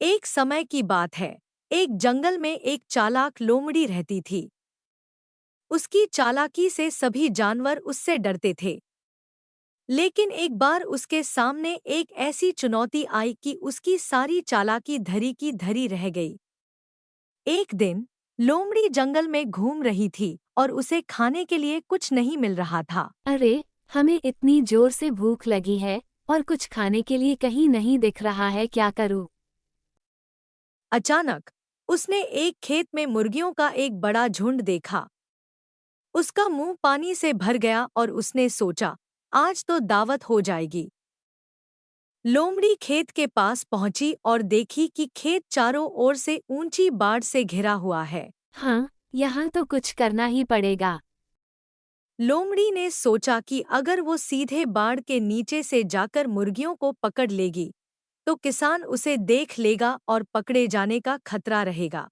एक समय की बात है। एक जंगल में एक चालाक लोमड़ी रहती थी। उसकी चालाकी से सभी जानवर उससे डरते थे। लेकिन एक बार उसके सामने एक ऐसी चुनौती आई कि उसकी सारी चालाकी धरी की धरी रह गई। एक दिन लोमड़ी जंगल में घूम रही थी और उसे खाने के लिए कुछ नहीं मिल रहा था। अरे, हमें इतनी जोर से भूख लगी है और कुछ खाने के लिए कहीं नहीं दिख रहा है, क्या करूं? अचानक उसने एक खेत में मुर्गियों का एक बड़ा झुंड देखा। उसका मुंह पानी से भर गया और उसने सोचा, आज तो दावत हो जाएगी। लोमड़ी खेत के पास पहुंची और देखी कि खेत चारों ओर से ऊंची बाड़ से घिरा हुआ है। हाँ, यहाँ तो कुछ करना ही पड़ेगा। लोमड़ी ने सोचा कि अगर वो सीधे बाड़ के नीचे से जाकर मुर्गियों को पकड़ लेगी, तो किसान उसे देख लेगा और पकड़े जाने का खतरा रहेगा।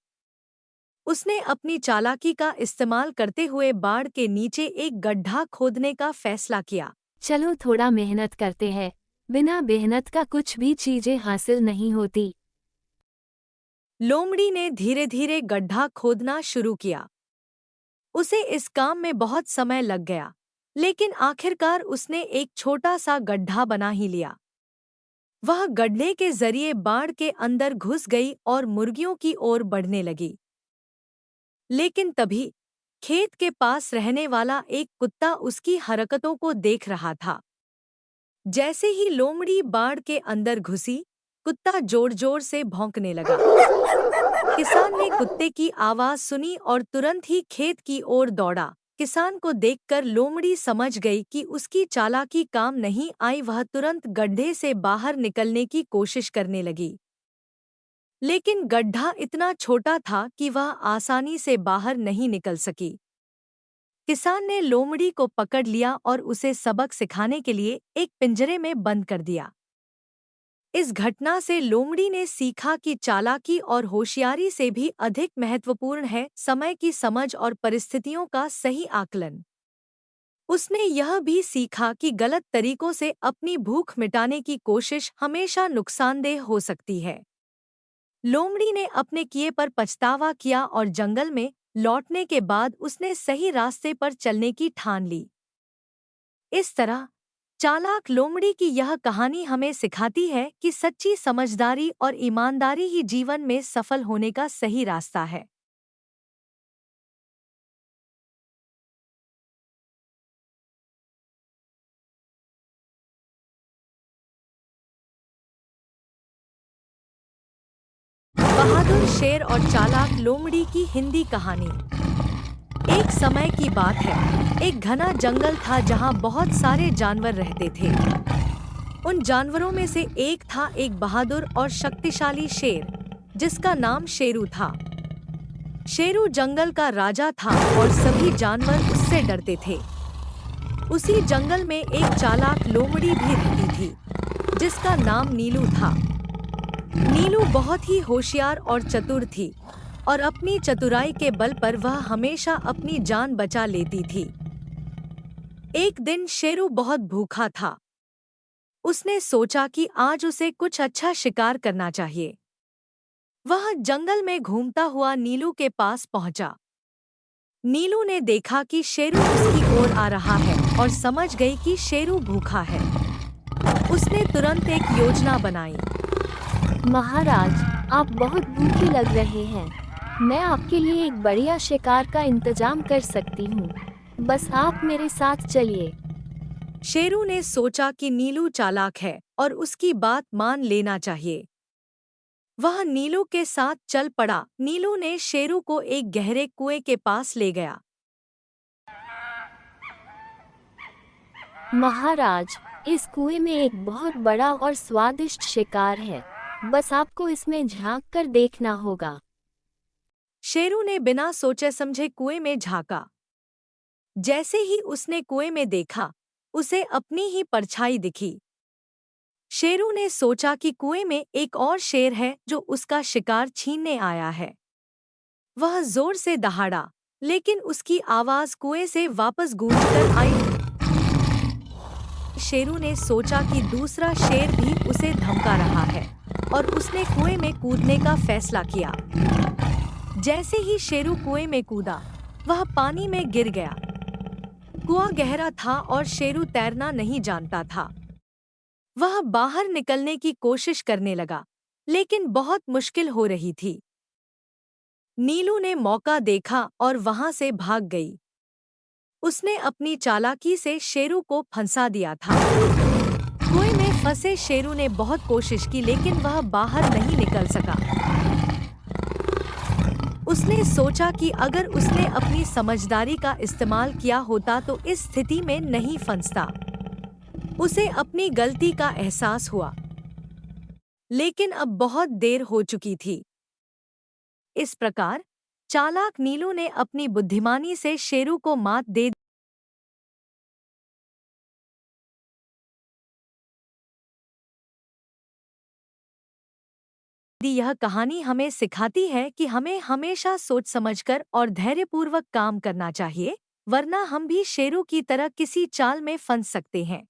उसने अपनी चालाकी का इस्तेमाल करते हुए बाड़ के नीचे एक गड्ढा खोदने का फैसला किया। चलो थोड़ा मेहनत करते हैं। बिना मेहनत का कुछ भी चीजें हासिल नहीं होती। लोमड़ी ने धीरे धीरे गड्ढा खोदना शुरू किया। उसे इस काम में बहुत समय लग गया, लेकिन आखिरकार उसने एक छोटा सा गड्ढा बना ही लिया। वह गड्ढे के जरिए बाड़ के अंदर घुस गई और मुर्गियों की ओर बढ़ने लगी। लेकिन तभी खेत के पास रहने वाला एक कुत्ता उसकी हरकतों को देख रहा था। जैसे ही लोमड़ी बाड़ के अंदर घुसी, कुत्ता जोर जोर से भौंकने लगा। किसान ने कुत्ते की आवाज सुनी और तुरंत ही खेत की ओर दौड़ा। किसान को देखकर लोमड़ी समझ गई कि उसकी चालाकी काम नहीं आई। वह तुरंत गड्ढे से बाहर निकलने की कोशिश करने लगी, लेकिन गड्ढा इतना छोटा था कि वह आसानी से बाहर नहीं निकल सकी। किसान ने लोमड़ी को पकड़ लिया और उसे सबक सिखाने के लिए एक पिंजरे में बंद कर दिया। इस घटना से लोमड़ी ने सीखा कि चालाकी और होशियारी से भी अधिक महत्वपूर्ण है समय की समझ और परिस्थितियों का सही आकलन। उसने यह भी सीखा कि गलत तरीकों से अपनी भूख मिटाने की कोशिश हमेशा नुकसानदेह हो सकती है। लोमड़ी ने अपने किए पर पछतावा किया और जंगल में लौटने के बाद उसने सही रास्ते पर चलने की ठान ली। इस तरह चालाक लोमड़ी की यह कहानी हमें सिखाती है कि सच्ची समझदारी और ईमानदारी ही जीवन में सफल होने का सही रास्ता है। बहादुर शेर और चालाक लोमड़ी की हिंदी कहानी। एक समय की बात है। एक घना जंगल था जहां बहुत सारे जानवर रहते थे। उन जानवरों में से एक था एक बहादुर और शक्तिशाली शेर, जिसका नाम शेरू था। शेरू जंगल का राजा था और सभी जानवर उससे डरते थे। उसी जंगल में एक चालाक लोमड़ी भी रहती थी, जिसका नाम नीलू था। नीलू बहुत ही होशियार और चतुर थी और अपनी चतुराई के बल पर वह हमेशा अपनी जान बचा लेती थी। एक दिन शेरू बहुत भूखा था। उसने सोचा कि आज उसे कुछ अच्छा शिकार करना चाहिए। वह जंगल में घूमता हुआ नीलू के पास पहुंचा। नीलू ने देखा कि शेरू उसकी ओर आ रहा है और समझ गई कि शेरू भूखा है। उसने तुरंत एक योजना बनाई। महाराज, आप बहुत भूखे लग रहे हैं। मैं आपके लिए एक बढ़िया शिकार का इंतजाम कर सकती हूँ। बस आप मेरे साथ चलिए। शेरू ने सोचा कि नीलू चालाक है और उसकी बात मान लेना चाहिए। वह नीलू के साथ चल पड़ा। नीलू ने शेरू को एक गहरे कुएं के पास ले गया। महाराज, इस कुएं में एक बहुत बड़ा और स्वादिष्ट शिकार है। बस आपको इसमें झांक कर देखना होगा। शेरू ने बिना सोचे समझे कुएं में झांका। जैसे ही उसने कुएं में देखा, उसे अपनी ही परछाई दिखी। शेरू ने सोचा कि कुएं में एक और शेर है जो उसका शिकार छीनने आया है। वह जोर से दहाड़ा, लेकिन उसकी आवाज कुएं से वापस गूंजकर आई। शेरू ने सोचा कि दूसरा शेर भी उसे धमका रहा है और उसने कुएं में कूदने का फैसला किया। जैसे ही शेरू कुएं में कूदा, वह पानी में गिर गया। कुआं गहरा था और शेरू तैरना नहीं जानता था। वह बाहर निकलने की कोशिश करने लगा, लेकिन बहुत मुश्किल हो रही थी। नीलू ने मौका देखा और वहां से भाग गई। उसने अपनी चालाकी से शेरू को फंसा दिया था। कुएं में फंसे शेरू ने बहुत कोशिश की, लेकिन वह बाहर नहीं निकल सका। उसने सोचा कि अगर उसने अपनी समझदारी का इस्तेमाल किया होता तो इस स्थिति में नहीं फंसता। उसे अपनी गलती का एहसास हुआ, लेकिन अब बहुत देर हो चुकी थी। इस प्रकार चालाक नीलू ने अपनी बुद्धिमानी से शेरू को मात दे दी। यह कहानी हमें सिखाती है कि हमें हमेशा सोच समझकर और धैर्यपूर्वक काम करना चाहिए, वरना हम भी शेरू की तरह किसी चाल में फंस सकते हैं।